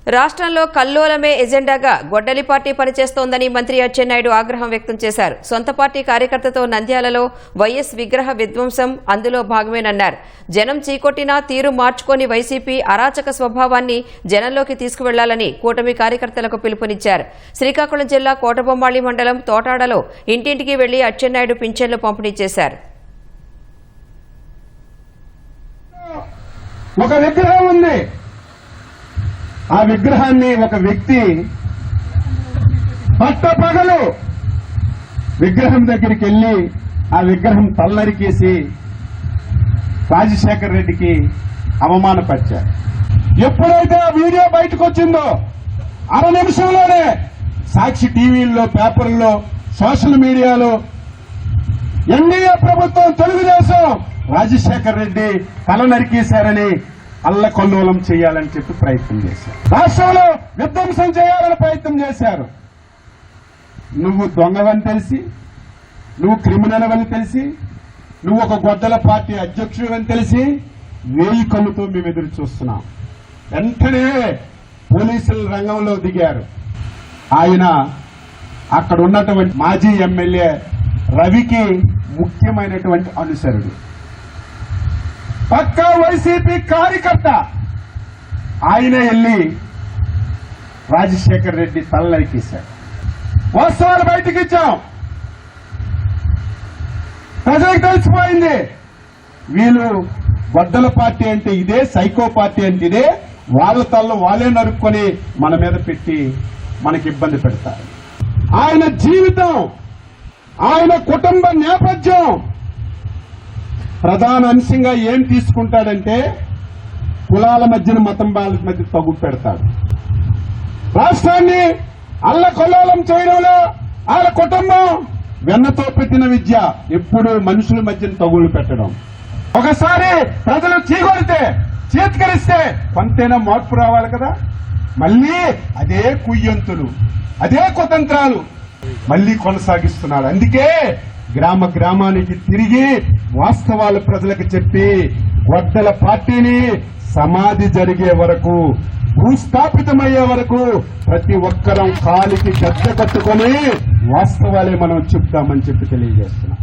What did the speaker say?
రాష్ట్రంలో కల్లోలమే ఎజెండాగా గొడ్డలి పార్టీ పనిచేస్తోందని మంత్రి అచ్చెన్నాయుడు ఆగ్రహం వ్యక్తం చేశారు. సొంత పార్టీ కార్యకర్తతో నంద్యాలలో వైఎస్ విగ్రహ విధ్వంసం అందులో భాగమేనన్నారు. జనం చీకొట్టినా తీరు మార్చుకొని వైసీపీ అరాచక స్వభావాన్ని జనంలోకి తీసుకువెళ్లాలని కూటమి కార్యకర్తలకు పిలుపునిచ్చారు. శ్రీకాకుళం జిల్లా కోటబొమ్మాళి మండలం తోటాడలో ఇంటింటికి వెళ్లి అచ్చెన్నాయుడు పింఛన్లు పంపిణీ చేశారు. ఒక విగ్రహం ఉంది. ఆ విగ్రహాన్ని ఒక వ్యక్తి పట్టపగలు విగ్రహం దగ్గరికి వెళ్లి ఆ విగ్రహం తల్లరికేసి రాజశేఖర్ రెడ్డికి అవమానపరిచారు. ఎప్పుడైతే ఆ వీడియో బయటకు వచ్చిందో అర నిమిషంలోనే సాక్షి టీవీల్లో, పేపర్లో, సోషల్ మీడియాలో ఎన్డీఏ ప్రభుత్వం, తెలుగుదేశం రాజశేఖర్ రెడ్డి తల నరికేశారని అల్లకల్లోలం చేయాలని చెప్పి ప్రయత్నం చేశారు. రాష్ట్రంలో విధ్వంసం చేయాలని ప్రయత్నం చేశారు. నువ్వు దొంగవని తెలిసి, నువ్వు క్రిమినల్ అని తెలిసి, నువ్వు ఒక గొడ్డల పార్టీ అధ్యక్షుడు అని తెలిసి వేయి కళ్ళుతో మేము ఎదురు చూస్తున్నాం. వెంటనే పోలీసులు రంగంలో దిగారు. ఆయన అక్కడ ఉన్నటువంటి మాజీ ఎమ్మెల్యే రవికి ముఖ్యమైనటువంటి అనుసరుడు, పక్కా వైసీపీ కార్యకర్త. ఆయన వెళ్లి రాజశేఖర్ రెడ్డి తల నరికేశారు. వాస్తవాలు బయటకు ఇచ్చాం. ప్రజలకు తెలిసిపోయింది వీళ్ళు గొడ్డల పార్టీ అంటే ఇదే, సైకో పార్టీ అంటే ఇదే. వాళ్ళ తల్ల వాళ్ళే నరుక్కొని మన మీద పెట్టి మనకి ఇబ్బంది పెడతారు. ఆయన జీవితం, ఆయన కుటుంబ నేపథ్యం ప్రధాన అంశంగా ఏం తీసుకుంటాడంటే కులాల మధ్యన, మతం వాళ్ళ మధ్య తగ్గు పెడతాడు. రాష్ట్రాన్ని అల్లకల్లోలం చేయడంలో వాళ్ళ కుటుంబం వెన్నతో పెట్టిన విద్య ఎప్పుడు మనుషుల మధ్యన తగులు పెట్టడం. ఒకసారి ప్రజలు చీకొడితే, చేతికరిస్తే కొంతైనా మార్పు రావాలి కదా. మళ్లీ అదే కుయ్యంతులు, అదే కుతంత్రాలు మళ్లీ కొనసాగిస్తున్నాడు. అందుకే గ్రామ గ్రామానికి తిరిగి వాస్తవాలు ప్రజలకు చెప్పి గొడ్డల పార్టీని సమాధి జరిగే వరకు, భూస్థాపితమయ్యే వరకు ప్రతి ఒక్కరం కాలికి గద్ద కట్టుకొని వాస్తవాలే మనం చెప్తామని చెప్పి తెలియజేస్తున్నాం.